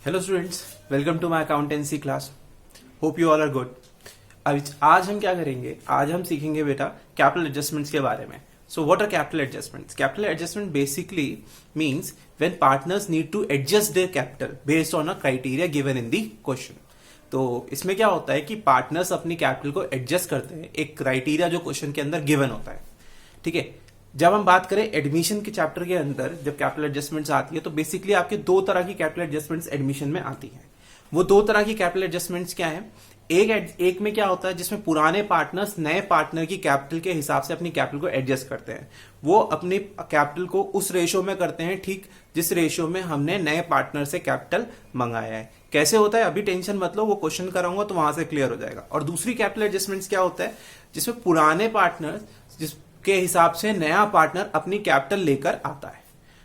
Hello students, welcome to my accountancy class. Hope you all are good. आज हम क्या करेंगे? आज हम सीखेंगे बेटा कैपिटल एडजस्टमेंट्स के बारे में। So what are capital adjustments? Capital adjustment basically means when partners need to adjust their capital based on a criteria given in the question. तो इसमें क्या होता है कि पार्टनर्स अपनी कैपिटल को एडजस्ट करते हैं एक क्राइटेरिया जो क्वेश्चन के अंदर गिवन होता है। ठीक है, जब हम बात करें एडमिशन के चैप्टर के अंदर जब कैपिटल एडजस्टमेंट्स आती है तो बेसिकली आपके दो तरह की कैपिटल एडजस्टमेंट्स एडमिशन में आती हैं। वो दो तरह की कैपिटल एडजस्टमेंट्स क्या है? एक में क्या होता है जिसमें पुराने पार्टनर्स नए पार्टनर की कैपिटल के हिसाब से अपनी कैपिटल को एडजस्ट करते हैं। वो अपनी कैपिटल को उस रेशियो में करते हैं ठीक जिस रेशियो में हमने नए पार्टनर से कैपिटल मंगाया है। कैसे होता है अभी टेंशन मत लो, वो क्वेश्चन कराऊंगा तो वहां से क्लियर हो जाएगा। और दूसरी कैपिटल एडजस्टमेंट्स क्या होता है जिसमें पुराने पार्टनर के हिसाब से नया पार्टनर अपनी कैपिटल लेकर आता है।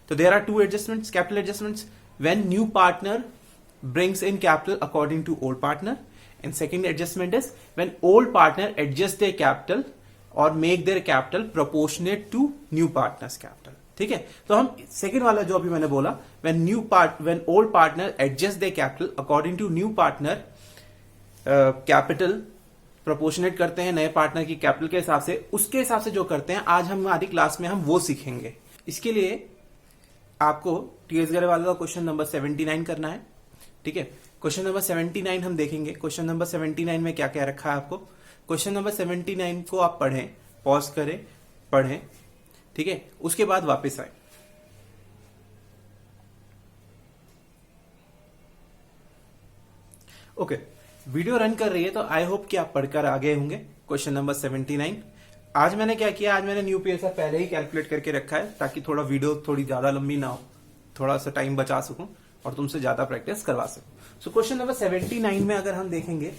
तो there are two adjustments, capital adjustments when new partner brings in capital according to old partner, and second adjustment is when old partner adjust their capital or make their capital proportionate to new partner's capital। ठीक है, तो हम second वाला जो अभी मैंने बोला when old partner adjust their capital according to new partner capital proportionate करते हैं नए पार्टनर की कैपिटल के हिसाब से, उसके हिसाब से जो करते हैं आज हम हमारी क्लास में हम वो सीखेंगे। इसके लिए आपको टीएस गरेवाल का क्वेश्चन नंबर 79 करना है। ठीक है, क्वेश्चन नंबर 79 हम देखेंगे। क्वेश्चन नंबर 79 में क्या क्या रखा है आपको? क्वेश्चन नंबर 79 को आप पढ़ें, पॉज करें, पढ़ें, ठीक है, उसके बाद वापस आए। ओके, वीडियो रन कर रही है तो आई होप कि आप पढ़कर आ गए होंगे। क्वेश्चन नंबर 79 आज मैंने क्या किया, आज मैंने न्यू पीएसआर पहले ही कैलकुलेट करके रखा है ताकि थोड़ा वीडियो थोड़ी ज्यादा लंबी ना हो, थोड़ा सा टाइम बचा सकूं और तुमसे ज्यादा प्रैक्टिस करवा सकूं। सो क्वेश्चन नंबर 79 में अगर हम देखेंगे,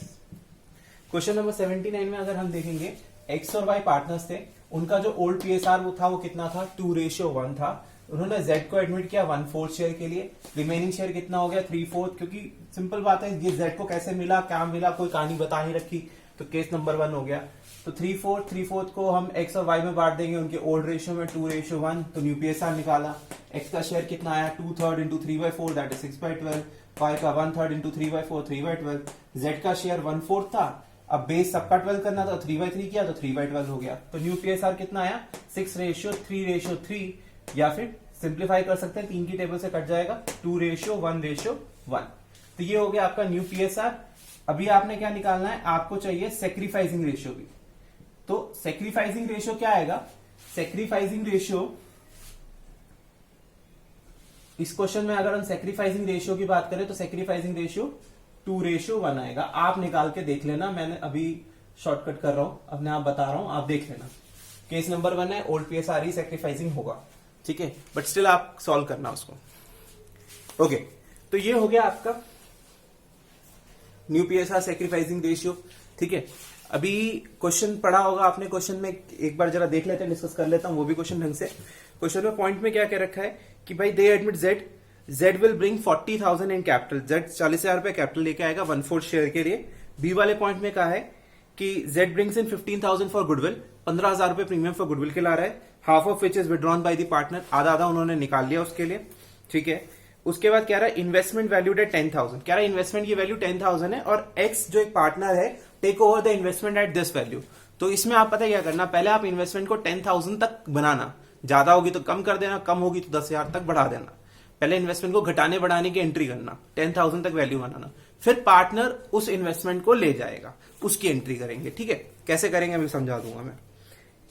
क्वेश्चन नंबर 79 में अगर हम देखेंगे एक्स और वाई पार्टनर्स थे, उनका जो ओल्ड पीएसआर वो था वो कितना था? 2:1 था। उन्होंने जेड को एडमिट किया 1/4 शेयर के लिए, रिमेनिंग शेयर कितना हो गया? 3/4। क्योंकि सिंपल बात है ये जेड को कैसे मिला, क्या मिला, कोई कहानी बता नहीं रखी, तो केस नंबर 1 हो गया। तो 3/4 को हम एक्स और वाई में बांट देंगे उनके ओल्ड रेशियो में 2:1, तो न्यू पीएसआर निकाला। एक्स का शेयर कितना आया? 2/3 इंटू 3/4 दैट इज 6/12। वाई का 1/3 इंटू 3/4 3/12। जेड का शेयर 1/4 था, अब बेस सबका 12 करना था, 3/3 किया तो 3/12 हो गया। तो न्यू पीएसआर कितना आया? 6:3:3, या फिर सिंप्लीफाई कर सकते हैं, 3 की टेबल से कट जाएगा 2:1:1। तो ये हो गया आपका न्यू पीएसआर। अभी आपने क्या निकालना है? आपको चाहिए सेक्रीफाइसिंग रेशियो भी। तो सेक्रीफाइसिंग रेशियो क्या आएगा? सेक्रीफाइसिंग रेशियो इस क्वेश्चन में अगर हम सेक्रीफाइसिंग रेशियो की बात करें तो सेक्रीफाइसिंग रेशियो 2:1 आएगा। आप निकाल के देख लेना, मैंने अभी शॉर्टकट कर रहा हूं, अपने आप बता रहा हूं, आप देख लेना। केस नंबर 1 है, ओल्ड पीएसआर ही सेक्रीफाइसिंग होगा, ठीक है, बट स्टिल आप सॉल्व करना उसको। ओके, तो ये हो गया आपका न्यू पीएसआर सेक्रीफाइसिंग रेशियो। ठीक है, अभी क्वेश्चन पढ़ा होगा आपने, क्वेश्चन में एक बार जरा देख लेते हैं, डिस्कस कर लेता हूं वो भी क्वेश्चन ढंग से। क्वेश्चन में पॉइंट में क्या क्या रखा है कि भाई दे admit Z will bring 40,000 in capital. Z 40,000 रुपए कैपिटल लेके आएगा 1/4 शेयर के लिए। बी वाले पॉइंट में कहा है कि Z brings in 15,000 for goodwill, 15,000 रुपए प्रीमियम फॉर गुडविल के ला रहा है, half of which is withdrawn by the partner, आधा आधा उन्होंने निकाल लिया उसके लिए। ठीक है, उसके बाद कह रहा है इन्वेस्टमेंट वैल्यूड एट 10,000, कह रहा है इन्वेस्टमेंट की वैल्यू 10,000 है और एक्स जो एक पार्टनर है take over the investment at this value. तो इसमें आप पता क्या करना, पहले आप इन्वेस्टमेंट को 10,000 तक बनाना, ज्यादा होगी तो कम कर देना, कम होगी तो 10,000 तक बढ़ा देना। पहले इन्वेस्टमेंट को घटाने बढ़ाने की एंट्री करना, 10,000 तक वैल्यू बनाना, फिर पार्टनर उस इन्वेस्टमेंट को ले जाएगा, उसकी एंट्री करेंगे। ठीक है, कैसे करेंगे अभी समझा दूंगा मैं।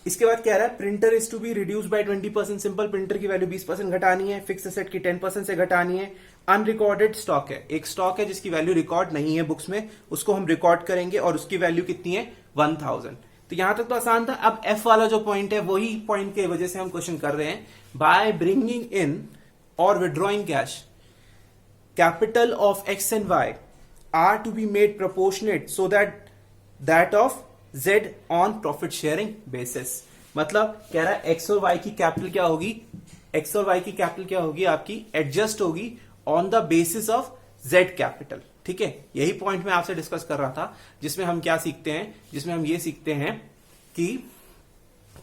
इसके बाद कह रहा है printer is to be reduce by 20%। Simple, printer की वैल्यू 20% घटानी है, फिक्स एसेट की 10% से घटानी है। अनरिकॉर्डेड स्टॉक है, एक स्टॉक है जिसकी वैल्यू रिकॉर्ड नहीं है बुक्स में, उसको हम रिकॉर्ड करेंगे और उसकी वैल्यू कितनी है? 1,000। तो यहां तक तो आसान था। अब एफ वाला जो पॉइंट है वही पॉइंट की वजह से हम क्वेश्चन कर रहे हैं। बाय ब्रिंगिंग इन और withdrawing cash, capital of X and Y are to be made proportionate so that of Z on profit sharing basis. मतलब कह रहा है एक्स और वाई की कैपिटल क्या होगी? एक्स और वाई की कैपिटल क्या होगी आपकी? एडजस्ट होगी on the basis of Z capital. ठीक है, यही पॉइंट मैं आपसे डिस्कस कर रहा था, जिसमें हम क्या सीखते हैं, जिसमें हम ये सीखते हैं कि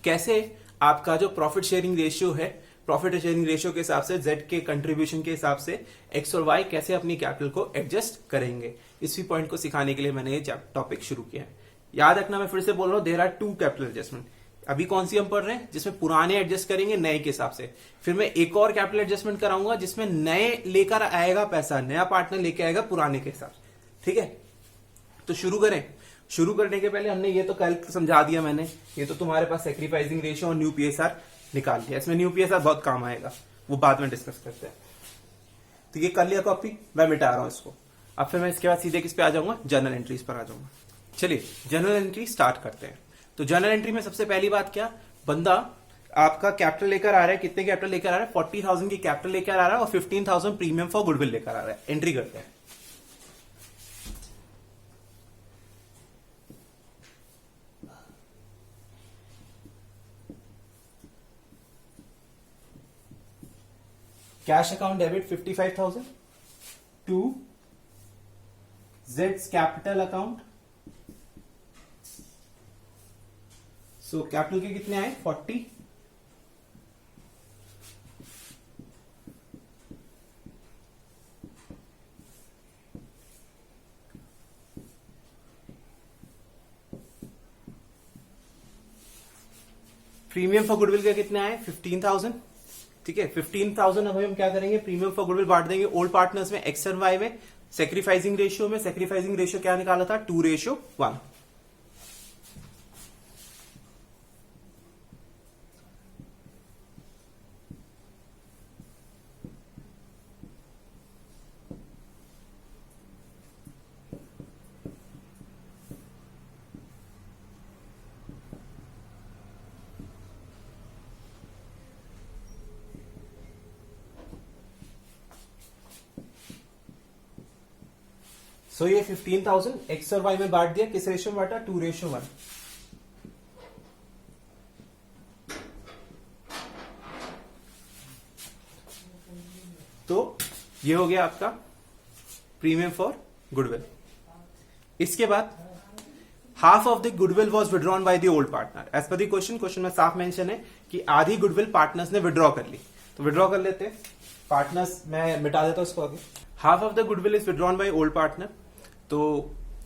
कैसे आपका जो प्रॉफिट शेयरिंग रेशियो है प्रॉफिट शेयरिंग रेशियो के हिसाब से, जेड के कंट्रीब्यूशन के हिसाब से एक्स और वाई कैसे अपनी कैपिटल को एडजस्ट करेंगे, इसी पॉइंट को सिखाने के लिए मैंने ये टॉपिक शुरू किया है। याद रखना, मैं फिर से बोल रहा हूं, देयर आर 2 कैपिटल एडजस्टमेंट। अभी कौन सी हम पढ़ रहे हैं, जिसमें पुराने एडजस्ट करेंगे नए के हिसाब से, फिर मैं एक और कैपिटल एडजस्टमेंट कराऊंगा जिसमें नए लेकर आएगा पैसा, नया पार्टनर लेके आएगा पुराने के हिसाब से। ठीक है, तो शुरू करें। शुरू करने के पहले हमने ये तो कैल्क समझा दिया मैंने, ये तो तुम्हारे पास सैक्रिफाइसिंग रेशियो और न्यू पीएसआर निकाल लिया। इसमें न्यू पीएसआर बहुत काम आएगा, वो बाद में डिस्कस करते हैं। तो ये कर लिया कॉपी, मैं मिटा रहा हूं इसको। अब फिर मैं इसके बाद सीधे किस पे आ जाऊंगा, जर्नल एंट्रीज पर आ जाऊंगा। चलिए जर्नल एंट्री स्टार्ट करते हैं। तो जर्नल एंट्री में सबसे पहली बात क्या, बंदा आपका कैपिटल लेकर आ रहा है, कितने कैपिटल लेकर आ रहा है, 40,000 की कैपिटल लेकर आ रहा है और 15,000 प्रीमियम फॉर गुडविल लेकर आ रहा है। एंट्री करते हैं। कैश अकाउंट डेबिट 55,000 टू जेड्स कैपिटल अकाउंट। सो कैपिटल के कितने आए, 40, प्रीमियम फॉर गुडविल के कितने आए, 15,000। ठीक है, 15,000 अब हम क्या करेंगे, प्रीमियम फॉर गुडविल बांट देंगे ओल्ड पार्टनर्स में, एक्स और वाई में। सैक्रिफाइसिंग रेशियो में, सैक्रिफाइसिंग रेशियो क्या निकाला था, 2:1। सो ये 15,000 एक्स और वाई में बांट दिया, किस रेशियो में बांटा, 2:1। तो ये हो गया आपका प्रीमियम फॉर गुडविल। इसके बाद half of the goodwill was withdrawn by the old partner as per the question में साफ मेंशन है कि आधी गुडविल पार्टनर्स ने विड्रॉ कर ली। तो विड्रॉ कर लेते हैं पार्टनर्स, मैं मिटा देता हूं इसको आगे। Half of the goodwill is withdrawn by old partner. तो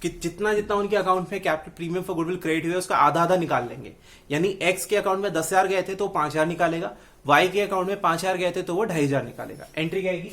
जितना जितना उनके अकाउंट में capital premium for goodwill credit हुआ उसका आधा आधा निकाल लेंगे। यानी एक्स के अकाउंट में 10,000 गए थे तो 5,000 निकालेगा, वाई के अकाउंट में 5,000 गए थे तो वो 2,500 निकालेगा। एंट्री क्या आएगी,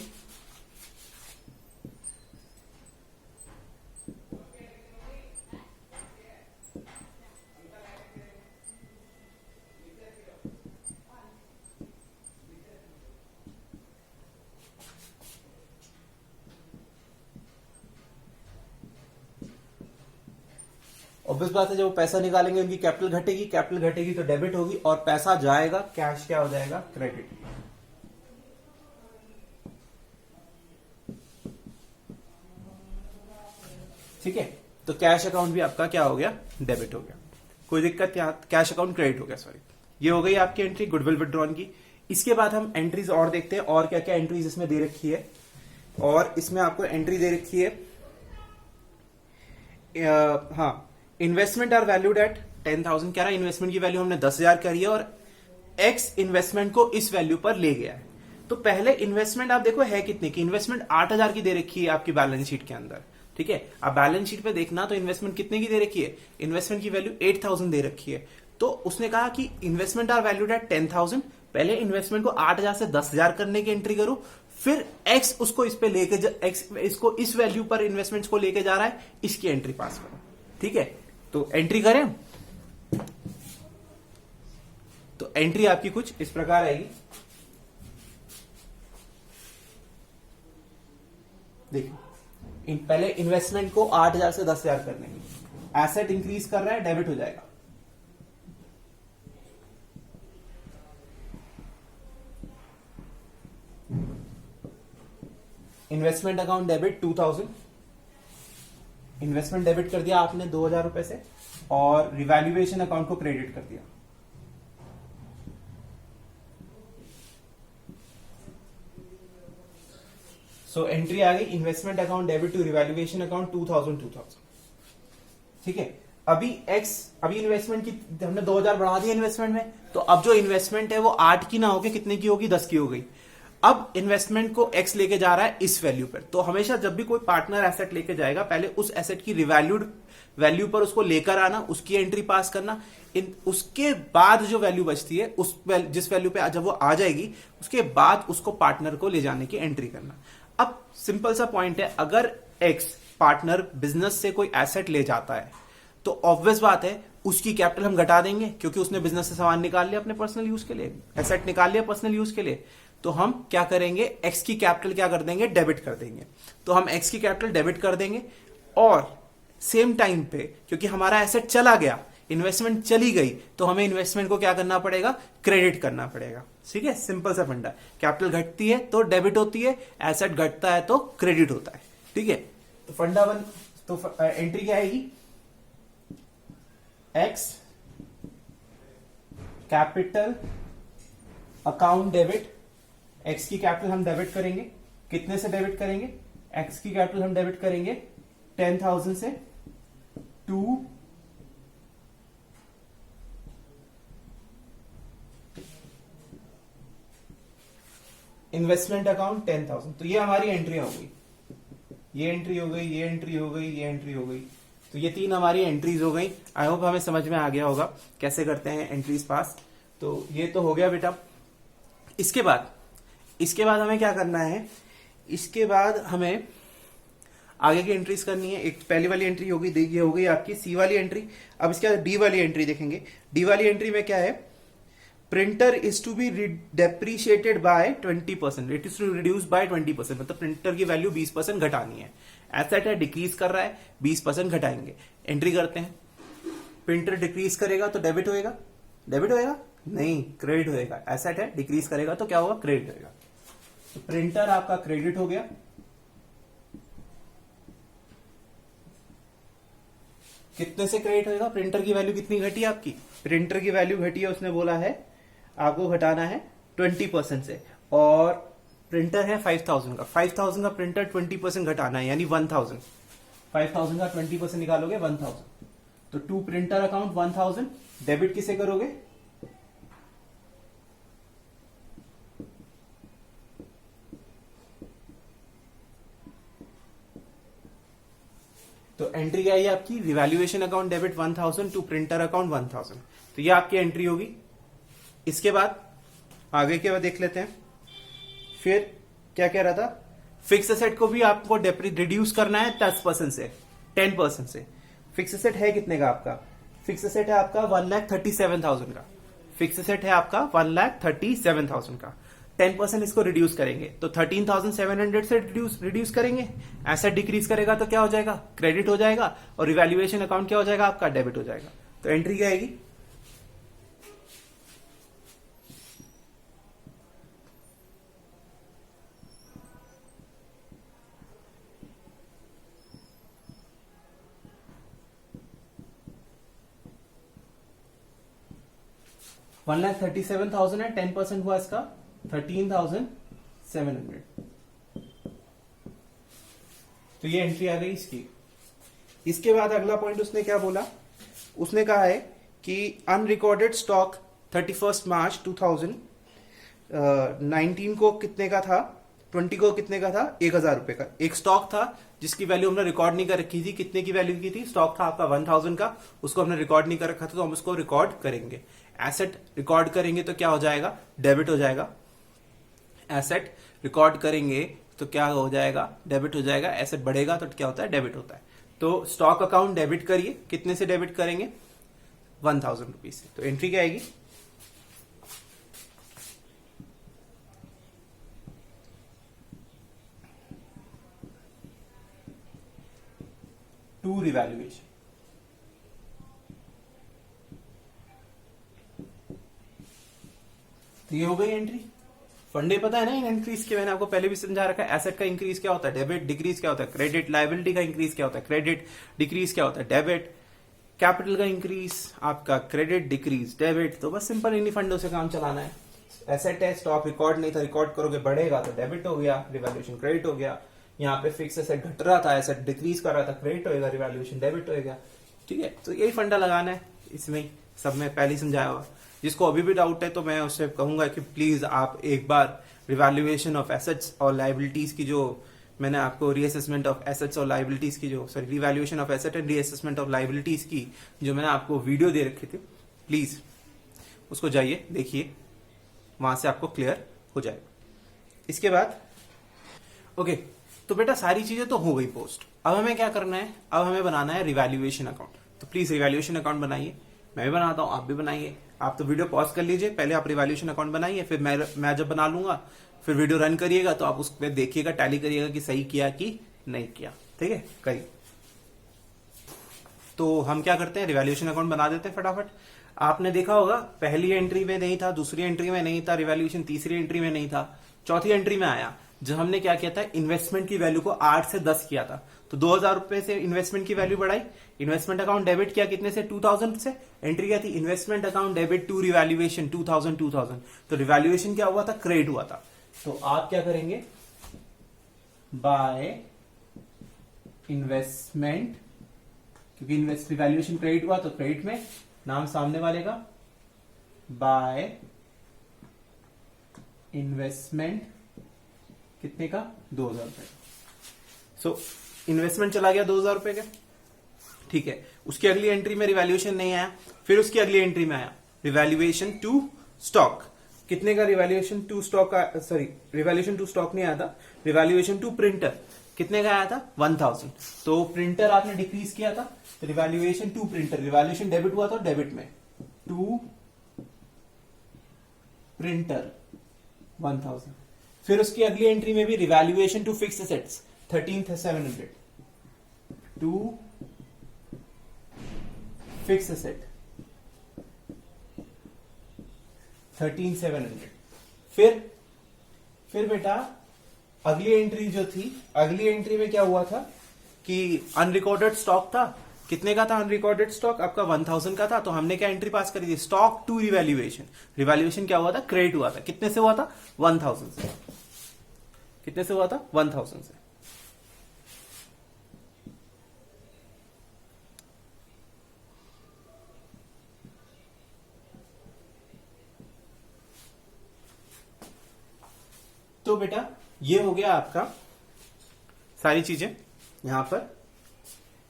ऑब्वियस बात है, जब वो पैसा निकालेंगे उनकी कैपिटल घटेगी, कैपिटल घटेगी तो डेबिट होगी और पैसा जाएगा, कैश क्या हो जाएगा, क्रेडिट। ठीक है, तो कैश अकाउंट भी आपका क्या हो गया, डेबिट हो गया। कोई दिक्कत क्या, कैश अकाउंट क्रेडिट हो गया, सॉरी। ये हो गई आपकी एंट्री गुडविल विड्रॉन की। इसके बाद हम एंट्रीज और देखते हैं और क्या क्या एंट्रीज इसमें दे रखी है। और इसमें आपको एंट्री दे रखी है, हाँ, इन्वेस्टमेंट आर वैल्यूड एट 10,000। कह रहा है इन्वेस्टमेंट की वैल्यू हमने 10,000 करी है और एक्स इन्वेस्टमेंट को इस वैल्यू पर ले गया है। तो पहले इन्वेस्टमेंट आप देखो है कितने की, इन्वेस्टमेंट 8,000 की दे रखी है आपकी बैलेंस शीट के अंदर। ठीक है, आप बैलेंस शीट पे देखना तो इन्वेस्टमेंट कितने की दे रखी है, इन्वेस्टमेंट की वैल्यू 8,000 दे रखी है। तो उसने कहा कि इन्वेस्टमेंट आर वैल्यूड एट 10,000, पहले इन्वेस्टमेंट को 8,000 से 10,000 करने की एंट्री करो, फिर एक्स उसको इस पे लेके एक्स इसको इस वैल्यू पर इन्वेस्टमेंट्स को लेके जा रहा है, इसकी एंट्री पास करो। ठीक है, तो एंट्री करें। तो एंट्री आपकी कुछ इस प्रकार आएगी, देखिए पहले इन्वेस्टमेंट को 8,000 से 10,000 करने की, एसेट इंक्रीज कर रहा है, डेबिट हो जाएगा। Investment account debit 2,000, investment debit कर दिया आपने 2,000 रुपए से, और रिवैल्यूएशन अकाउंट को क्रेडिट कर दिया। सो एंट्री आ गई investment account debit to revaluation account 2,000। ठीक है, अभी इन्वेस्टमेंट की हमने 2000 बढ़ा दिया इन्वेस्टमेंट में, तो अब जो इन्वेस्टमेंट है वो 8 की ना होगी, कितने की होगी, 10 की हो गई। अब इन्वेस्टमेंट को एक्स लेके जा रहा है इस वैल्यू पर, तो हमेशा जब भी कोई पार्टनर एसेट लेके जाएगा पहले उस एसेट की रिवैल्यूड वैल्यू पर उसको लेकर आना, उसकी एंट्री पास करना, उसके बाद जो वैल्यू बचती है उस जिस वैल्यू पे जब वो आ जाएगी उसके बाद उसको पार्टनर को ले जाने की एंट्री करना। अब सिंपल सा पॉइंट है, अगर एक्स पार्टनर बिजनेस से कोई एसेट ले जाता है तो ऑब्वियस बात है उसकी कैपिटल हम घटा देंगे, क्योंकि उसने बिजनेस से सामान निकाल लिया अपने पर्सनल यूज के लिए, एसेट निकाल लिया पर्सनल यूज के लिए, तो हम क्या करेंगे, एक्स की कैपिटल क्या कर देंगे, डेबिट कर देंगे। तो हम एक्स की कैपिटल डेबिट कर देंगे, और सेम टाइम पे क्योंकि हमारा एसेट चला गया, इन्वेस्टमेंट चली गई, तो हमें इन्वेस्टमेंट को क्या करना पड़ेगा, क्रेडिट करना पड़ेगा। ठीक है, सिंपल सा फंडा। कैपिटल घटती है तो डेबिट होती है, एसेट घटता है तो क्रेडिट होता है। ठीक है, तो फंडा वन, तो एंट्री क्या आएगी, x capital account debit. X की कैपिटल हम डेबिट करेंगे, कितने से डेबिट करेंगे, एक्स की कैपिटल हम डेबिट करेंगे 10,000 से टू इन्वेस्टमेंट अकाउंट 10,000। तो ये हमारी एंट्री हो गई, ये एंट्री हो गई, ये एंट्री हो गई, ये एंट्री हो गई। तो ये 3 हमारी एंट्रीज हो गई। आई होप हमें समझ में आ गया होगा कैसे करते हैं एंट्रीज पास। तो ये तो हो गया बेटा। इसके बाद हमें क्या करना है, इसके बाद हमें आगे की एंट्रीज करनी है। एक पहली वाली एंट्री होगी, ये हो गई आपकी सी वाली एंट्री। अब इसके बाद डी वाली एंट्री देखेंगे। डी वाली एंट्री में क्या है, printer is to be depreciated by 20%, it is to reduce by 20%, मतलब प्रिंटर की वैल्यू 20% घटानी है। एसेट है, डिक्रीज कर रहा है, 20% घटाएंगे। एंट्री करते हैं, प्रिंटर डिक्रीज करेगा तो डेबिट होएगा, डेबिट होएगा नहीं, क्रेडिट होएगा। एसेट है, डिक्रीज करेगा तो क्या होगा, क्रेडिट होएगा। तो प्रिंटर आपका क्रेडिट हो गया। कितने से क्रेडिट होएगा, प्रिंटर की वैल्यू कितनी घटी आपकी, प्रिंटर की वैल्यू घटी है, उसने बोला है आपको घटाना है 20% से, और प्रिंटर है 5,000 का, 5,000 का प्रिंटर 20% घटाना है, यानी 1,000। 5,000 का 20% निकालोगे 1,000। तो टू प्रिंटर अकाउंट 1,000 डेबिट किसे करोगे, तो एंट्री क्या है आपकी, revaluation account debit 1,000 to printer account 1,000। तो ये आपकी एंट्री होगी। इसके बाद आगे के बाद देख लेते हैं। फिर क्या कह रहा था, फिक्स एसेट को भी आपको रिड्यूस करना है 10% से 10% से। फिक्स एसेट है कितने का आपका, फिक्स एसेट है आपका 1,37,000 का, फिक्स एसेट है आपका 1,37,000 का। 10% इसको रिड्यूस करेंगे तो 13,700 से रिड्यूस करेंगे। एसेट डिक्रीज करेगा तो क्या हो जाएगा, क्रेडिट हो जाएगा, और रिवैल्यूएशन अकाउंट क्या हो जाएगा आपका, डेबिट हो जाएगा। तो एंट्री क्या आएगी, $1,37,000 है, 10% हुआ इसका 13,700। तो ये एंट्री आ गई इसकी। इसके बाद अगला पॉइंट उसने क्या बोला, उसने कहा है कि अनरिकॉर्डेड स्टॉक 31 मार्च 2019 को कितने का था, 20 को कितने का था, 1,000 रुपए का एक स्टॉक था जिसकी वैल्यू हमने रिकॉर्ड नहीं कर रखी थी। कितने की वैल्यू की थी, स्टॉक था आपका 1,000 का, उसको हमने रिकॉर्ड नहीं कर रखा था, तो हम उसको रिकॉर्ड करेंगे। एसेट रिकॉर्ड करेंगे तो क्या हो जाएगा, डेबिट हो जाएगा। एसेट रिकॉर्ड करेंगे तो क्या हो जाएगा, डेबिट हो जाएगा। एसेट बढ़ेगा तो क्या होता है, डेबिट होता है। तो स्टॉक अकाउंट डेबिट करिए, कितने से डेबिट करेंगे, 1,000 रुपीज से। तो एंट्री क्या आएगी, टू रिवैल्यूएशन। तो ये हो गई एंट्री। फंडे पता है ना इन एंट्रीज के, मैंने आपको पहले भी समझा रखा है। एसेट का इंक्रीज क्या होता है, डेबिट, डिक्रीज क्या होता है, क्रेडिट, लायबिलिटी का इंक्रीज क्या होता है, क्रेडिट, डिक्रीज क्या होता है, डेबिट, कैपिटल का इंक्रीज आपका क्रेडिट, डिक्रीज, डेबिट। तो बस सिंपल इन्हीं फंडों से काम चलाना है। एसेट है, स्टॉक रिकॉर्ड नहीं था, रिकॉर्ड करोगे बढ़ेगा तो डेबिट हो गया, रिवैल्यूएशन क्रेडिट हो गया। यहाँ पे फिक्स एसेट घट रहा था, एसेट डिक्रीज कर रहा था, क्रेडिट होएगा, रिवैल्यूएशन डेबिट होएगा। ठीक है, तो यही फंडा लगाना है, इसमें सब में पहले ही समझाया हुआ। जिसको अभी भी डाउट है तो मैं उससे कहूंगा कि प्लीज आप एक बार रिवैल्यूएशन ऑफ एसेट्स और लाइबिलिटीज की, जो मैंने आपको रीअसेसमेंट ऑफ एसेट्स और लाइबिलिटीज की, जो sorry revaluation of asset and reassessment of liabilities की जो मैंने आपको वीडियो दे रखी थी, प्लीज उसको जाइए देखिए, वहां से आपको क्लियर हो जाएगा। इसके बाद ओके, तो बेटा सारी चीजें तो हो गई पोस्ट। अब हमें क्या करना है, अब हमें बनाना है रिवैल्यूएशन अकाउंट। तो प्लीज रिवैल्यूएशन अकाउंट बनाइए, मैं भी बनाता हूं, आप भी बनाइए। आप तो वीडियो पॉज कर लीजिए, पहले आप रिवैल्यूएशन अकाउंट बनाइए, फिर मैं जब बना लूंगा फिर वीडियो रन करिएगा, तो आप उस पर देखिएगा, टैली करिएगा कि सही किया कि नहीं किया। ठीक है, करिए। तो हम क्या करते हैं, रिवैल्यूएशन अकाउंट बना देते हैं फटाफट। आपने देखा होगा पहली एंट्री में नहीं था, दूसरी एंट्री में नहीं था रिवैल्यूएशन, तीसरी एंट्री में नहीं था, चौथी एंट्री में आया जब हमने क्या किया था, इन्वेस्टमेंट की वैल्यू को 8 से 10 किया था। तो 2000 रुपए से इन्वेस्टमेंट की वैल्यू बढ़ाई, इन्वेस्टमेंट अकाउंट डेबिट किया कितने से, 2000 से। एंट्री क्या थी, investment account debit to revaluation 2000। तो रिवैल्यूएशन क्या हुआ था, क्रेडिट हुआ था। तो आप क्या करेंगे, बाय इन्वेस्टमेंट, क्योंकि रिवैल्यूएशन क्रेडिट हुआ तो क्रेडिट में नाम सामने वाले का, बाय इन्वेस्टमेंट कितने का, 2000 रुपए। सो इन्वेस्टमेंट चला गया 2000 रुपए का, ठीक है। उसकी अगली एंट्री में रिवैल्यूएशन नहीं आया, फिर उसकी अगली एंट्री में आया रिवैल्यूएशन टू स्टॉक। कितने का रिवैल्यूएशन टू स्टॉक का, सॉरी रिवैल्यूएशन टू स्टॉक नहीं आया था, रिवैल्यूएशन टू प्रिंटर कितने का आया था, 1000। तो प्रिंटर आपने डिक्रीज किया था, तो revaluation to printer, revaluation debit हुआ था डेबिट में, टू प्रिंटर 1000। फिर उसकी अगली एंट्री में भी revaluation to fixed assets 13,700, to fix asset 13,700। फिर बेटा अगली एंट्री जो थी, अगली एंट्री में क्या हुआ था कि अनरिकॉर्डेड स्टॉक था। कितने का था अनरिकॉर्डेड स्टॉक, आपका 1000 का था। तो हमने क्या एंट्री पास करी थी, स्टॉक टू रिवैल्यूएशन। रिवैल्यूएशन क्या हुआ था, क्रेडिट हुआ था। कितने से हुआ था, 1000 से। कितने से हुआ था, 1000 से। तो बेटा ये हो गया आपका सारी चीजें यहां पर,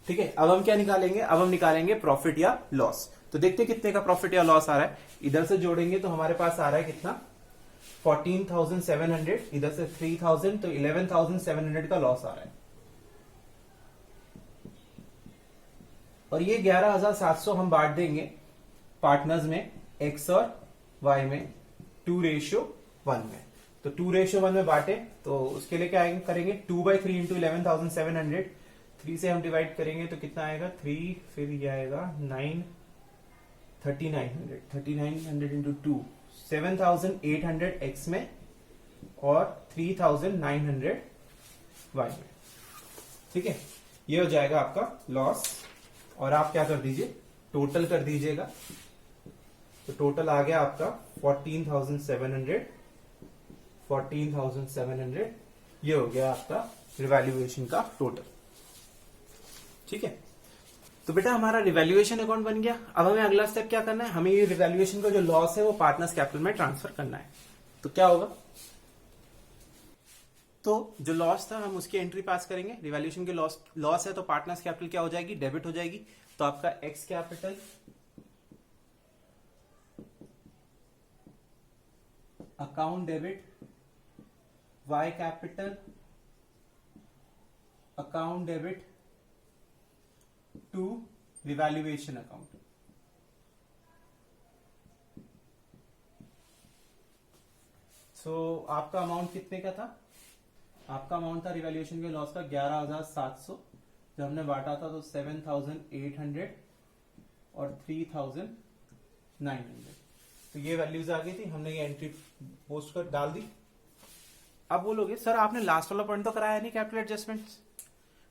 ठीक है। अब हम क्या निकालेंगे, अब हम निकालेंगे प्रॉफिट या लॉस। तो देखते कितने का प्रॉफिट या लॉस आ रहा है। इधर से जोड़ेंगे तो हमारे पास आ रहा है कितना, 14,700, इधर से 3,000, तो 11,700 का लॉस आ रहा है। और ये 11,700 हम बांट देंगे पार्टनर्स में, एक्स और वाई में 2:1 में। तो 2:1 में बांटे तो उसके लिए क्या करेंगे, 2/3 इंटू 11,700, 3 से हम डिवाइड करेंगे तो कितना आएगा, 3, फिर ये आएगा 9, 3900 इंटू 2, 7,800 एक्स में और 3,900 वाई में, ठीक है। ये हो जाएगा आपका लॉस। और आप क्या कर दीजिए, टोटल कर दीजिएगा। तो टोटल आ गया आपका 14,700। ये हो गया आपका रिवैल्यूएशन का टोटल, ठीक है। तो बेटा हमारा रिवैल्यूएशन अकाउंट बन गया। अब हमें अगला स्टेप क्या करना है, हमें ये रिवैल्यूएशन का जो लॉस है वो पार्टनर्स कैपिटल में ट्रांसफर करना है। तो क्या होगा, तो जो लॉस था हम उसकी एंट्री पास करेंगे। रिवैल्यूएशन के लॉस है तो पार्टनर्स कैपिटल क्या हो जाएगी, डेबिट हो जाएगी। तो आपका X capital account debit, Y capital account debit to revaluation account. So आपका अमाउंट कितने का था, आपका अमाउंट था रिवैल्यूएशन के लॉस का 11,700। जब हमने बांटा था तो 7,800 और 3,900। तो ये वैल्यूज आ गई थी, हमने ये एंट्री पोस्ट कर डाल दी। अब बोलोगे सर आपने लास्ट वाला पॉइंट तो कराया नहीं, कैपिटल एडजस्टमेंट्स।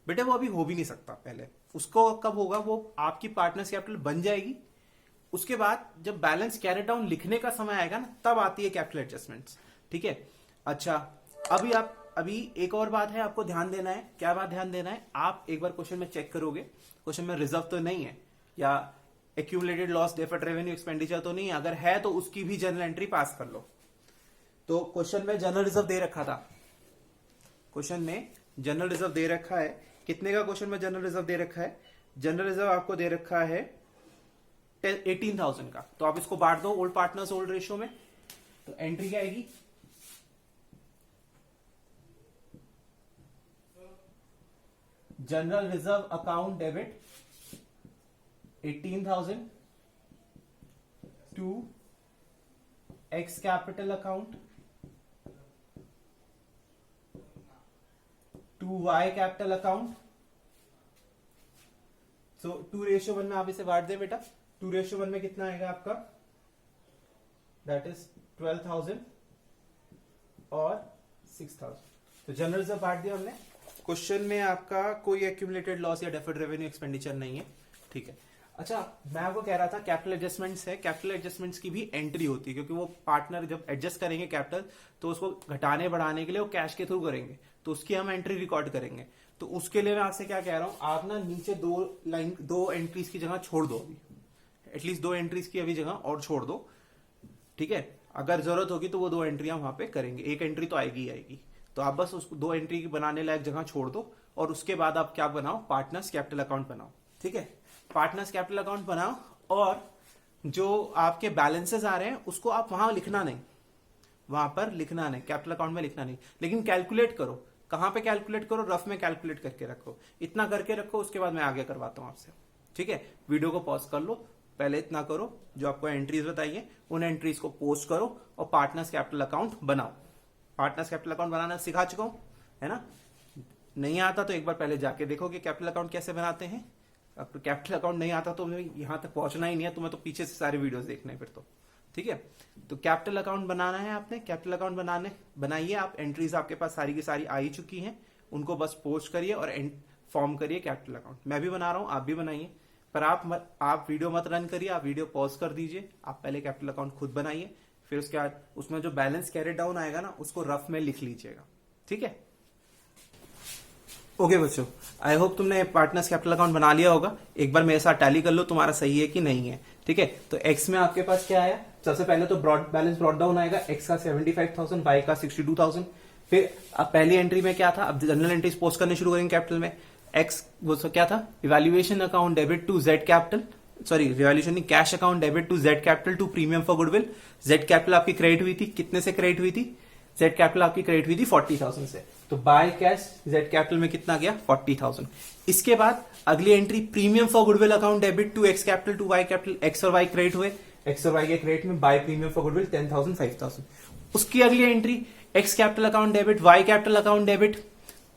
बेटे वो अभी हो भी नहीं सकता, पहले उसको कब होगा, वो आपकी पार्टनर्स कैपिटल बन जाएगी, उसके बाद जब बैलेंस कैरी डाउन लिखने का समय आएगा ना, तब आती है कैपिटल एडजस्टमेंट्स, ठीक है। अच्छा अभी एक और बात है आपको ध्यान देना है। क्या बात ध्यान देना है, आप एक बार क्वेश्चन में चेक करोगे, क्वेश्चन में रिजर्व तो नहीं है, या accumulated loss deferred revenue expenditure तो नहीं, अगर है तो उसकी भी जर्नल एंट्री पास कर लो। तो क्वेश्चन में जनरल रिजर्व दे रखा था, क्वेश्चन में जनरल रिजर्व दे रखा है, कितने का क्वेश्चन में जनरल रिजर्व दे रखा है? जनरल रिजर्व आपको दे रखा है 18,000 का। तो आप इसको बांट दो ओल्ड पार्टनर्स ओल्ड रेशियो में, तो एंट्री क्या आएगी? General reserve account debit 18,000 to X capital account to Y capital account. So 2:1 में आप इसे बांट दे बेटा। 2:1 में कितना आएगा आपका? दैट इज 12,000 और 6,000। तो जनरल रिजर्व बांट दिया हमने। क्वेश्चन में आपका कोई एक्यूमुलेटेड लॉस या डेफर्ड रेवेन्यू एक्सपेंडिचर नहीं है, ठीक है। अच्छा, मैं आपको कह रहा था कैपिटल एडजस्टमेंट्स है, कैपिटल एडजस्टमेंट्स की भी एंट्री होती है, क्योंकि वो पार्टनर जब एडजस्ट करेंगे कैपिटल तो उसको घटाने बढ़ाने के लिए वो कैश के थ्रू करेंगे, तो उसकी हम एंट्री रिकॉर्ड करेंगे। तो उसके लिए मैं आपसे क्या कह रहा हूं, आप ना नीचे दो एंट्रीज की जगह छोड़ दो, अभी एटलीस्ट 2 एंट्रीज की अभी जगह और छोड़ दो, ठीक है। अगर जरूरत होगी तो वो 2 एंट्रियां वहां पे करेंगे, एक एंट्री तो आएगी ही आएगी। तो आप बस उसको 2 एंट्री की बनाने लायक जगह छोड़ दो और उसके बाद आप क्या बनाओ, पार्टनर्स कैपिटल अकाउंट बनाओ, ठीक है। पार्टनर्स कैपिटल अकाउंट बनाओ और जो आपके बैलेंसेस आ रहे हैं उसको आप वहां लिखना नहीं, वहां पर लिखना नहीं, कैपिटल अकाउंट में लिखना नहीं, लेकिन कैलकुलेट करो। कहां पे कैलकुलेट करो? रफ में कैलकुलेट करके रखो, इतना करके रखो, उसके बाद मैं आगे करवाता हूं आपसे, ठीक है। वीडियो को पॉज कर लो, पहले इतना करो, जो आपको एंट्रीज बताइए उन एंट्रीज को पोस्ट करो और पार्टनर्स कैपिटल अकाउंट बनाओ। पार्टनर्स कैपिटल अकाउंट बनाना सिखा चुका हूं, है ना? नहीं आता तो एक बार पहले जाके देखो कि कैपिटल अकाउंट कैसे बनाते हैं। अब कैपिटल अकाउंट नहीं आता तो यहां तक पहुंचना ही नहीं है, तुम्हें तो पीछे से सारे वीडियोस देखने फिर तो, ठीक है। तो कैपिटल अकाउंट बनाना है आपने, कैपिटल अकाउंट बनाइए आप। एंट्रीज आपके पास सारी की सारी आ ही चुकी हैं, उनको बस पोस्ट करिए और फॉर्म करिए कैपिटल अकाउंट। मैं भी बना रहा हूं, आप भी बनाइए, पर आप वीडियो मत रन करिए, आप वीडियो पॉज कर दीजिए। आप पहले कैपिटल अकाउंट खुद बनाइए, फिर उसके बाद उसमें जो बैलेंस कैरी डाउन आएगा ना उसको रफ में लिख लीजिएगा, ठीक है। ओके बच्चों, आई होप तुमने पार्टनर्स कैपिटल अकाउंट बना लिया होगा। एक बार मेरे साथ टैली कर लो तुम्हारा सही है कि नहीं है, ठीक है। तो एक्स में आपके पास क्या आया? सबसे पहले तो बैलेंस ब्रॉट डाउन आएगा, एक्स का 75,000, वाई का 62,000। फिर अब पहली एंट्री में क्या था? अब जनरल एंट्रीज पोस्ट करने शुरू करेंगे कैपिटल में। एक्स वो क्या था? Evaluation account debit to Z capital, sorry revaluation नहीं, cash account debit to Z capital to premium for goodwill. Z capital आपकी क्रेडिट हुई थी, कितने से क्रेडिट हुई थी? जेड कैपिटल आपकी क्रेडिट हुई थी 40,000 से। तो बाय कैश जेड कैपिटल में कितना गया? 40,000। इसके बाद अगली entry premium for goodwill account debit to X capital to Y capital. X और वाई क्रेडिट हुए, एक्स और वाई के क्रेडिट में बाय प्रीमियम फॉर गुडविल 10,000 5,000। उसकी अगली entry X capital account debit Y capital account debit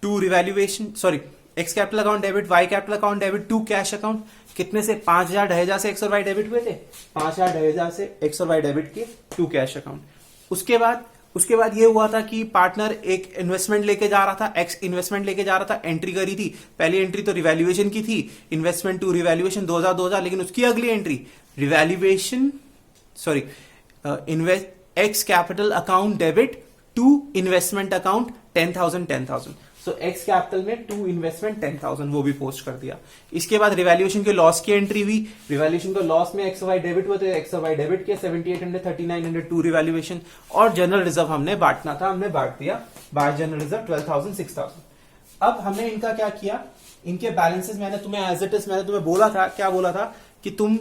to revaluation, sorry X capital account debit Y capital account debit to cash account. कितने से? 5,000 2,000 से x और Y debit हुए थे, 5,000 2,000 से एक्स और वाई डेबिट के टू कैश अकाउंट। उसके बाद ये हुआ था कि पार्टनर एक इन्वेस्टमेंट लेके जा रहा था, एक्स इन्वेस्टमेंट लेके जा रहा था, एंट्री करी थी। पहली एंट्री तो रिवैल्यूएशन की थी, इन्वेस्टमेंट टू रिवैल्यूएशन 2,000, लेकिन उसकी अगली entry revaluation, sorry X capital account debit to investment account 10,000। So X capital में टू इन्वेस्टमेंट 10,000 वो भी पोस्ट कर दिया। इसके बाद रिवैल्यूएशन के लॉस की एंट्री हुई, रिवैल्यूएशन के लॉस में एक्स वाई डेबिट हुए थे, एक्स वाई डेबिट किया 7,800 3,900 टू रिवैल्यूएशन। और जनरल रिजर्व हमने बांटना था, हमने बांट दिया। Bye general reserve 12,000 6,000। अब हमने इनका क्या किया? इनके बैलेंसेस मैंने तुम्हें एज इट इज मैंने तुम्हें बोला था, क्या बोला था कि तुम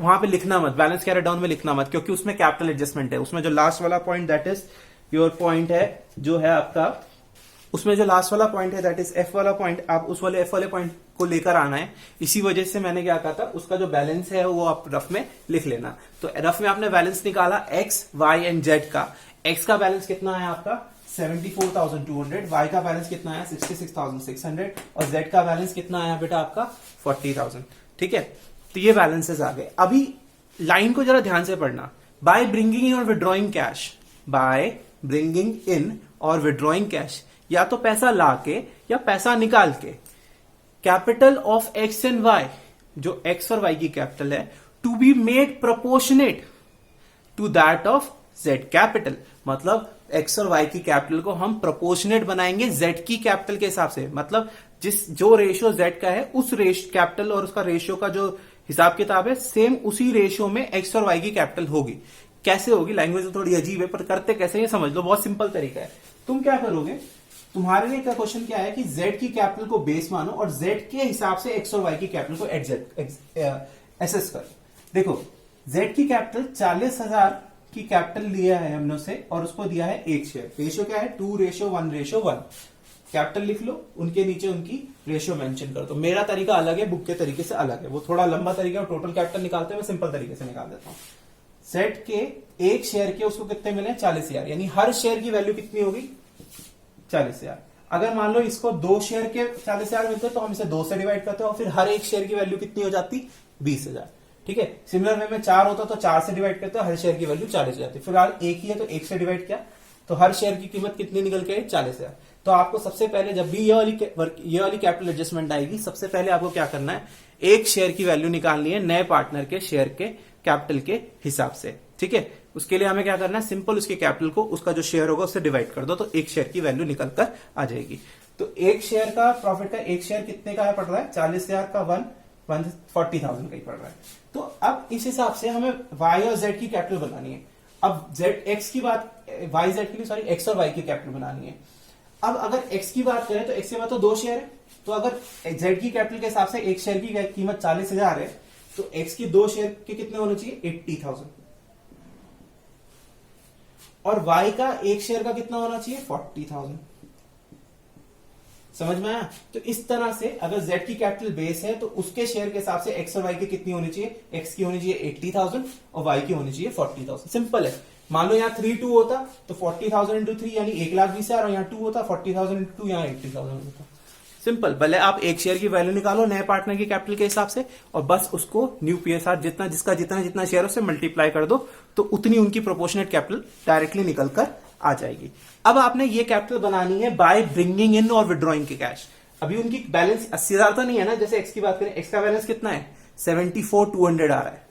वहां पे लिखना मत, बैलेंस कैरी डाउन में लिखना मत, क्योंकि उसमें कैपिटल एडजस्टमेंट है। उसमें जो लास्ट वाला point that is your point है, जो है आपका, उसमें जो लास्ट वाला पॉइंट है दैट इज एफ वाला पॉइंट, आप उस वाले एफ वाले पॉइंट को लेकर आना है। इसी वजह से मैंने क्या कहा था, उसका जो बैलेंस है वो आप रफ में लिख लेना। तो रफ में आपने बैलेंस निकाला एक्स वाई एंड जेड का। एक्स का बैलेंस कितना है आपका? 74,200। वाई का बैलेंस कितना है? 66,600। और जेड का बैलेंस कितना आया बेटा आपका? 40,000। ठीक है, तो ये बैलेंसेस आ गए। अभी लाइन को जरा ध्यान से पढ़ना। बाय ब्रिंगिंग इन और withdrawing cash, bye bringing in और विड्रॉइंग कैश, या तो पैसा लाके या पैसा निकाल के, capital of X and Y, जो एक्स और वाई की कैपिटल है, to be made proportionate to that of Z capital. मतलब एक्स और वाई की कैपिटल को हम प्रोपोर्शनेट बनाएंगे जेड की कैपिटल के हिसाब से। मतलब जो रेशियो जेड का है उस कैपिटल और उसका रेशियो का जो हिसाब किताब है, सेम उसी रेशियो में एक्स और वाई की कैपिटल होगी। कैसे होगी, लैंग्वेज तो थोड़ी अजीब है, पर करते कैसे ये समझ लो, बहुत सिंपल तरीका है। तुम क्या करोगे, तुम्हारे लिए का क्वेश्चन क्या है कि जेड की कैपिटल को बेस मानो और जेड के हिसाब से एक्स और वाई की कैपिटल को एसेस करो। देखो, जेड की कैपिटल 40,000 की कैपिटल लिया है हमने उसे, और उसको दिया है एक शेयर। रेशियो क्या है, 2:1:1। कैपिटल लिख लो, उनके नीचे उनकी रेशियो मेंशन कर दो। मेरा तरीका अलग है, बुक के तरीके से अलग है, वो थोड़ा लंबा तरीका है, टोटल कैपिटल निकालते हैं, मैं सिंपल तरीके से निकाल देता हूं। सेट के एक शेयर के उसको कितने मिले, 40,000, यानी हर शेयर की वैल्यू कितनी होगी, 40,000। अगर मान लो इसको 2 शेयर के 40,000 मिलते तो हम इसे 2 से डिवाइड करते हैं, और फिर हर एक शेयर की वैल्यू कितनी हो जाती, 20,000। ठीक है, सिमिलर वे में 4 होता तो 4 से डिवाइड करते हो, हर शेयर की वैल्यू 40 हो जाती। फिलहाल एक ही है तो 1 से डिवाइड किया, तो हर शेयर की कीमत कितनी निकल के आई, 40,000। तो आपको सबसे पहले जब भी ये वाली कैपिटल एडजस्टमेंट आएगी, सबसे पहले आपको क्या करना है, एक शेयर की वैल्यू निकालनी है नए पार्टनर के शेयर के कैपिटल के हिसाब से। ठीक है, उसके लिए हमें क्या करना है, सिंपल उसके कैपिटल को उसका जो शेयर होगा उससे डिवाइड कर दो, तो एक शेयर की वैल्यू निकल कर आ जाएगी। तो एक शेयर का प्रॉफिट का एक शेयर कितने का है पड़ रहा है, 40,000 का 40,000 का ही पड़ रहा है। तो अब इस हिसाब से हमें वाई और जेड की कैपिटल बनानी है। अब जेड एक्स की बात, वाई जेड की, सॉरी, एक्स और वाई की कैपिटल बनानी है। अब अगर एक्स की बात करें तो एक्स के बाद तो 2 शेयर है, तो अगर जेड की कैपिटल के हिसाब से एक शेयर की कीमत 40,000 है, तो एक्स की 2 शेयर के कितने होने चाहिए, 80,000, और वाई का एक शेयर का कितना होना चाहिए, 40,000। समझ में आया। तो इस तरह से अगर जेड की कैपिटल बेस है तो उसके शेयर के हिसाब से एक्स और वाई की कितनी होनी चाहिए, एक्स की होनी चाहिए 80,000 और वाई की होनी चाहिए 40,000। सिंपल है। मान लो यहाँ 3-2 होता तो 40,000 इंटू 3 यानी 1,20,000, और यहाँ 2 होता 40,000 इंटू 2 यहाँ 80,000 होता। सिंपल। भले आप एक शेयर की वैल्यू निकालो नए पार्टनर की कैपिटल के हिसाब से, और बस उसको न्यू पीएसआर जितना जिसका जितना शेयर उससे मल्टीप्लाई कर दो, तो उतनी उनकी प्रोपोर्शनेट कैपिटल डायरेक्टली निकल कर आ जाएगी। अब आपने ये कैपिटल बनानी है बाय ब्रिंगिंग इन और विड्रॉइंग के कैश। अभी उनकी बैलेंस 80,000 तो नहीं है ना, जैसे एक्स की बात करें, एक्स का बैलेंस कितना है, 74,200 आ रहा है।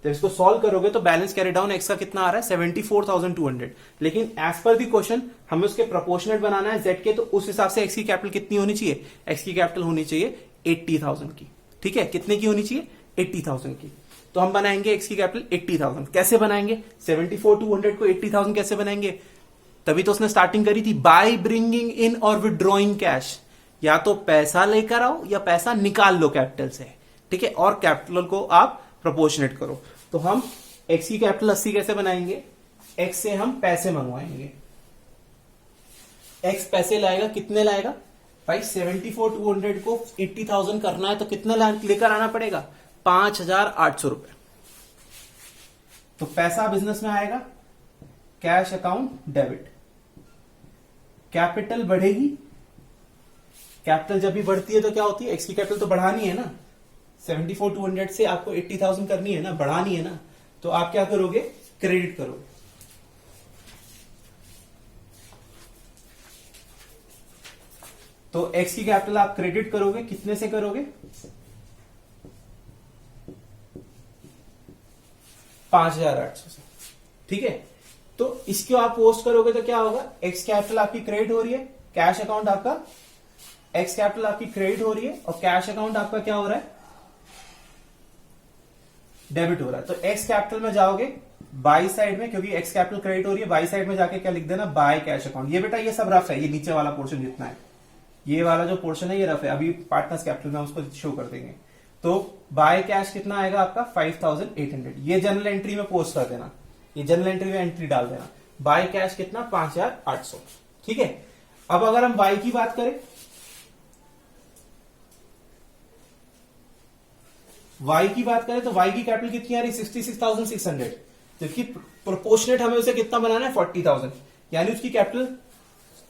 तो इसको सॉल्व करोगे तो बैलेंस कैरी डाउन एक्स का कितना आ रहा है, 74,200। लेकिन एज पर दी क्वेश्चन हमें उसके प्रोपोर्शनेट बनाना है जेड के, तो उस हिसाब से एक्स की कैपिटल कितनी होनी चाहिए, एक्स की कैपिटल होनी चाहिए 80,000 की। ठीक है, कितने की होनी चाहिए, 80,000 की। तो हम बनाएंगे एक्स की कैपिटल 80,000। कैसे बनाएंगे, 74,200 को 80,000 कैसे बनाएंगे, तभी तो उसने स्टार्टिंग करी थी, बाय ब्रिंगिंग इन और विड्रॉइंग कैश। या तो पैसा लेकर आओ या पैसा निकाल लो कैपिटल से। ठीक है, और कैपिटल को आप प्रोपोर्शनेट करो। तो हम एक्स की कैपिटल 80 कैसे बनाएंगे, एक्स से हम पैसे मंगवाएंगे। एक्स पैसे लाएगा, कितने लाएगा भाई, 74,200 को 80,000 करना है तो कितना लेकर आना पड़ेगा, 5,800 रुपए। तो पैसा बिजनेस में आएगा, कैश अकाउंट डेबिट। कैपिटल बढ़ेगी, कैपिटल जब भी बढ़ती है तो क्या होती है, एक्स की कैपिटल तो बढ़ानी है ना, 74,200 से आपको 80,000 करनी है ना, बढ़ानी है ना, तो आप क्या करोगे, क्रेडिट करोगे। तो एक्स की कैपिटल आप क्रेडिट करोगे, कितने से करोगे, 5,800 से। ठीक है, तो इसको आप पोस्ट करोगे तो क्या होगा, एक्स कैपिटल आपकी क्रेडिट हो रही है, कैश अकाउंट आपका, एक्स कैपिटल आपकी क्रेडिट हो रही है और कैश अकाउंट आपका क्या हो रहा है, डेबिट हो रहा है। तो एक्स कैपिटल में जाओगे बाई साइड में, क्योंकि एक्स कैपिटल क्रेडिट हो रही है, बाई साइड में जाके क्या लिख देना, बाय कैश अकाउंट। ये बेटा ये सब रफ है, ये नीचे वाला पोर्शन जितना है, ये वाला जो पोर्शन है ये रफ है, अभी पार्टनर्स कैपिटल में उसको शो कर देंगे। तो बाय कैश कितना आएगा आपका, 5,800। ये जनरल एंट्री में पोस्ट कर देना, ये जनरल एंट्री में एंट्री डाल देना, बाय कैश कितना, 5,800। ठीक है, अब अगर हम बाई की बात करें, वाई की बात करें तो वाई की कैपिटल कितनी आ रही, 66,600। जबकि प्रोपोर्शनेट हमें उसे कितना बनाना है, 40,000, यानी उसकी कैपिटल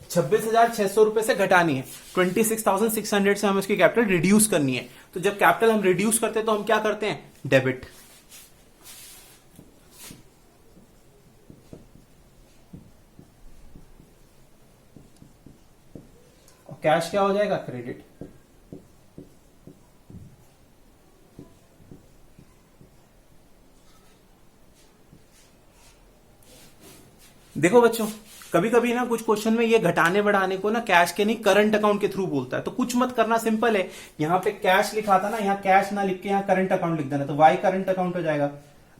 26,600 रुपए से घटानी है, 26,600 से हमें उसकी कैपिटल रिड्यूस करनी है। तो जब कैपिटल हम रिड्यूस करते हैं तो हम क्या करते हैं, डेबिट। और कैश क्या हो जाएगा, क्रेडिट। देखो बच्चों, कभी कभी ना कुछ क्वेश्चन में ये घटाने बढ़ाने को ना कैश के नहीं करंट अकाउंट के थ्रू बोलता है, तो कुछ मत करना, सिंपल है। यहाँ पे कैश लिखा था ना, यहाँ कैश ना लिख के यहाँ करंट अकाउंट लिख देना, तो वाई करंट अकाउंट हो जाएगा।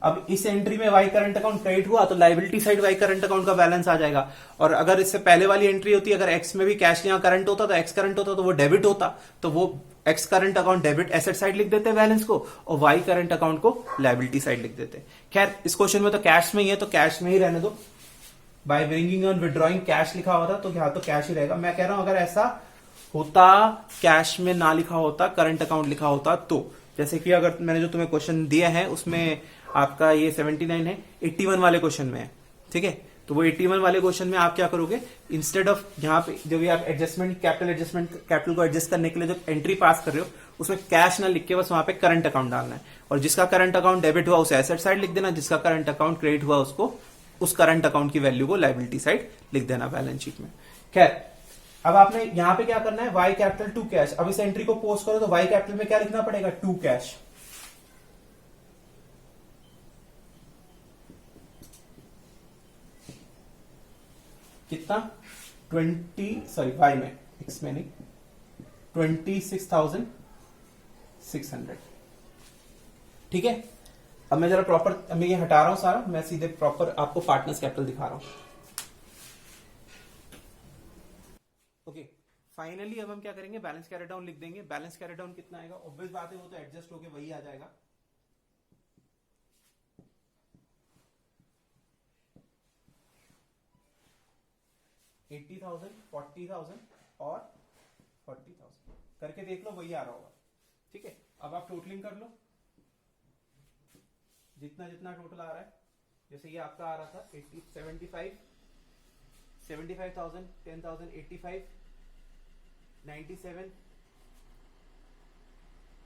अब इस एंट्री में वाई करंट अकाउंट क्रेडिट हुआ तो liability side Y current account का बैलेंस आ जाएगा। और अगर इससे पहले वाली एंट्री होती, अगर एक्स में भी कैश यहाँ करंट होता तो एक्स करंट होता तो वो डेबिट होता, तो वो x current account debit asset side लिख देते बैलेंस को, और वाई करंट अकाउंट को लाइबिलिटी साइड लिख देते। खैर इस क्वेश्चन में तो कैश में ही है तो कैश में ही रहने दो। By bringing on withdrawing cash लिखा हुआ था तो यहाँ तो कैश ही रहेगा। मैं कह रहा हूं अगर ऐसा होता, कैश में ना लिखा होता, करंट अकाउंट लिखा होता, तो जैसे कि अगर मैंने जो तुम्हें क्वेश्चन दिया है उसमें आपका ये 79 है, 81 वाले क्वेश्चन में है, ठीक है। तो वो 81 वाले क्वेश्चन में आप क्या करोगे, इंस्टेड ऑफ यहाँ पे जो भी आप एडजस्टमेंट कैपिटल को एडजस्ट करने के लिए जो एंट्री पास कर रहे हो उसमें कैश ना लिख के बस वहां पे करंट अकाउंट डालना है, और जिसका करंट अकाउंट डेबिट हुआ उसे एसेट साइड लिख देना, जिसका करंट अकाउंट क्रेडिट हुआ उसको उस करंट अकाउंट की वैल्यू को लाइबिलिटी साइड लिख देना बैलेंस शीट में। खैर अब आपने यहां पे क्या करना है, वाई कैपिटल टू कैश। अब इस एंट्री को पोस्ट करो तो वाई कैपिटल में क्या लिखना पड़ेगा, टू कैश। कितना वाई में, एक्स में नहीं, 26,600, ठीक है। अब मैं जरा प्रॉपर, मैं ये हटा रहा हूं सारा, मैं सीधे प्रॉपर आपको पार्टनर्स कैपिटल दिखा रहा हूं। ओके फाइनली अब हम क्या करेंगे, बैलेंस कैरी डाउन लिख देंगे। बैलेंस कैरी डाउन कितना आएगा, ऑब्वियस बात है वो तो एडजस्ट होके वही आ जाएगा। $80,000, $40,000 और $40,000 करके देख लो, वही आ रहा होगा, ठीक है। अब आप टोटलिंग कर लो, जितना जितना टोटल आ रहा है, जैसे ये आपका आ रहा था 75,000, 10,000, 85,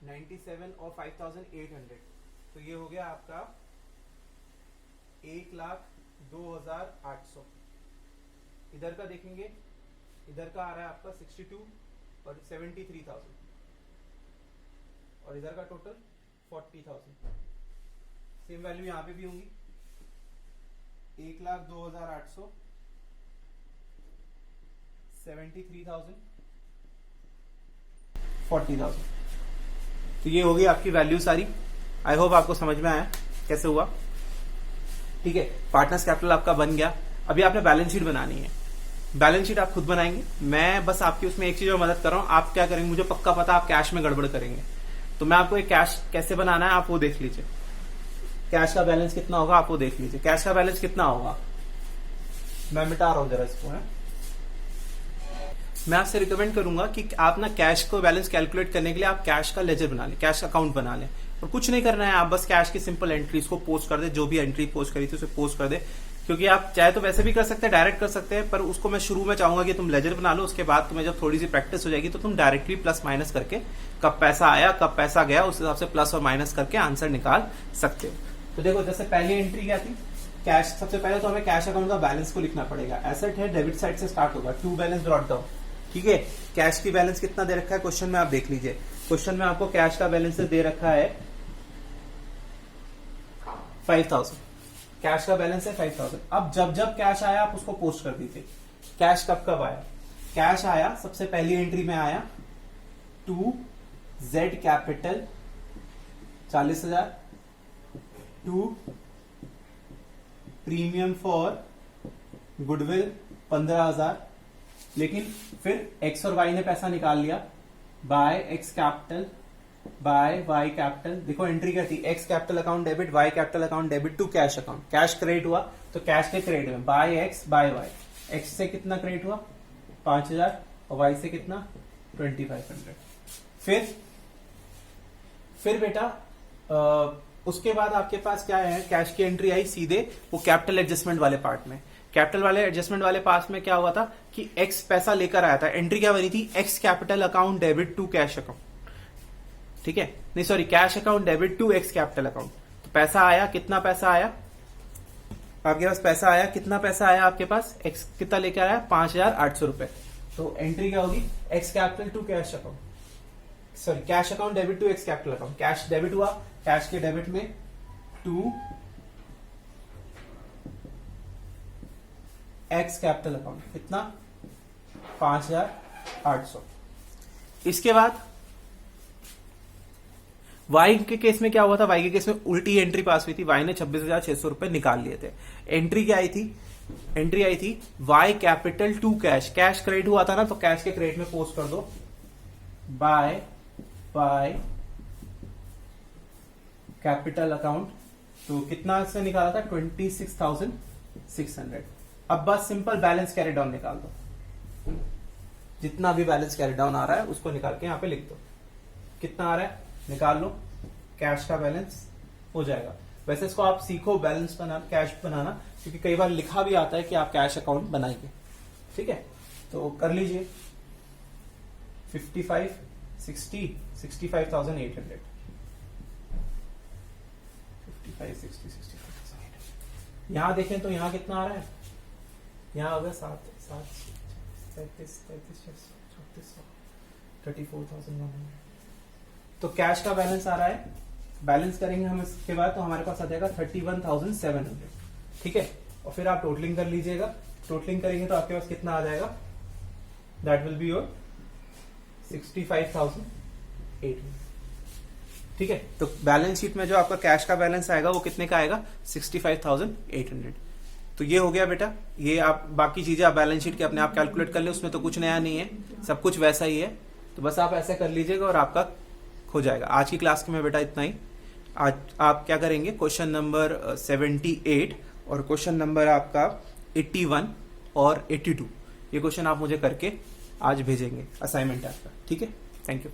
97 और 5,800, तो ये हो गया आपका 1,02,800। इधर का देखेंगे, इधर का आ रहा है आपका 62 और 73,000, और इधर का टोटल 40,000। सेम वैल्यू यहां पे भी होंगी, 1,02,800, 73,000, 40,000। तो ये होगी आपकी वैल्यू सारी। आई होप आपको समझ में आया कैसे हुआ, ठीक है। पार्टनर्स कैपिटल आपका बन गया। अभी आपने बैलेंस शीट बनानी है, बैलेंस शीट आप खुद बनाएंगे, मैं बस आपकी उसमें एक चीज और मदद कर रहा हूं। आप क्या करेंगे, मुझे पक्का पता आप कैश में गड़बड़ करेंगे, तो मैं आपको एक कैश कैसे बनाना है आप वो देख लीजिए। कैश का बैलेंस कितना होगा आप वो देख लीजिए। कैश का बैलेंस कितना होगा, मैं मिटा रहा हूं जरा इसको, है। मैं आपसे रिकमेंड करूंगा कि आप ना कैश को बैलेंस कैलकुलेट करने के लिए आप कैश का लेजर बना लें, कैश अकाउंट बना लें, और कुछ नहीं करना है, आप बस कैश की सिंपल एंट्रीज को पोस्ट कर दे, जो भी एंट्री पोस्ट करी थी उसे पोस्ट कर दे। क्योंकि आप चाहे तो वैसे भी कर सकते हैं, डायरेक्ट कर सकते हैं, पर उसको मैं शुरू में चाहूंगा कि तुम लेजर बना लो, उसके बाद तुम्हें जब थोड़ी सी प्रैक्टिस हो जाएगी तो तुम डायरेक्टली प्लस माइनस करके कब पैसा आया कब पैसा गया उस हिसाब से प्लस और माइनस करके आंसर निकाल सकते हो। तो देखो जैसे पहली एंट्री क्या थी, कैश। सबसे पहले तो हमें कैश अकाउंट का बैलेंस को लिखना पड़ेगा। एसेट है, डेबिट साइड से स्टार्ट होगा, टू बैलेंस ब्रॉट डाउन, ठीक है। कैश की बैलेंस कितना दे रखा है क्वेश्चन में, आप देख लीजिए। क्वेश्चन में आपको कैश का बैलेंस दे रखा है 5,000, कैश का बैलेंस है 5,000। अब जब जब कैश आया आप उसको पोस्ट कर दीजिए। कैश कब कब आया, कैश आया सबसे पहली एंट्री में आया to Z capital 40,000, to premium for goodwill 15,000, लेकिन फिर एक्स और वाई ने पैसा निकाल लिया, by X capital by Y capital. देखो एंट्री क्या थी, X capital account debit, Y capital account debit to cash account. Cash credit हुआ तो कैश के क्रेडिट में by X by Y. X से कितना क्रेडिट हुआ 5,000 और वाई से कितना 2,500। फिर बेटा उसके बाद आपके पास क्या है, कैश की एंट्री आई सीधे वो कैपिटल एडजस्टमेंट वाले पार्ट में। कैपिटल वाले एडजस्टमेंट वाले पास में क्या हुआ था कि एक्स पैसा लेकर आया था, एंट्री क्या बनी थी, X capital account debit to cash account, ठीक है, नहीं sorry, cash account debit to X capital account. तो पैसा आया, कितना पैसा आया आपके पास, पैसा आया, कितना पैसा आया आपके पास, एक्स कितना लेकर आया 5,800 रुपए। तो एंट्री क्या होगी, X capital to cash account, sorry cash account debit to X capital account. Cash debit हुआ, कैश के डेबिट में टू एक्स कैपिटल अकाउंट कितना 5,800। इसके बाद वाई के केस में क्या हुआ था, वाई के केस में उल्टी एंट्री पास हुई थी, वाई ने 26,600 रुपए निकाल लिए थे। एंट्री क्या आई थी, एंट्री आई थी Y capital to cash, cash credit हुआ था ना, तो कैश के क्रेडिट में पोस्ट कर दो बाय कैपिटल अकाउंट। तो कितना से निकाला था 26,600। अब बस सिंपल बैलेंस कैरी डाउन निकाल दो, जितना भी बैलेंस कैरी डाउन आ रहा है उसको निकाल के यहां पे लिख दो, कितना आ रहा है निकाल लो, कैश का बैलेंस हो जाएगा। वैसे इसको आप सीखो बैलेंस बनाना, कैश बनाना, क्योंकि कई बार लिखा भी आता है कि आप कैश अकाउंट बनाइए। ठीक है, तो कर लीजिए 55, 60, 65,800, 55, 60, 65,800। यहां देखें तो यहां कितना आ रहा है, यहां होगा 34,100। तो कैश का बैलेंस आ रहा है, बैलेंस करेंगे हम इसके बाद तो हमारे पास आ जाएगा 31,700। ठीक है, और फिर आप टोटलिंग कर लीजिएगा, टोटलिंग करेंगे तो आपके पास कितना आ जाएगा, दैट विल बी योर 65,800। ठीक है, तो बैलेंस शीट में जो आपका कैश का बैलेंस आएगा वो कितने का आएगा 65,800। तो ये हो गया बेटा, ये आप बाकी चीजें आप बैलेंस शीट के अपने आप कैलकुलेट कर ले, उसमें तो कुछ नया नहीं है, सब कुछ वैसा ही है। तो बस आप ऐसा कर लीजिएगा और आपका हो जाएगा। आज की क्लास में बेटा इतना ही। आज आप क्या करेंगे, क्वेश्चन नंबर 78 और क्वेश्चन नंबर आपका 81 और 82, ये क्वेश्चन आप मुझे करके आज भेजेंगे, असाइनमेंट आपका। ठीक है, थैंक यू।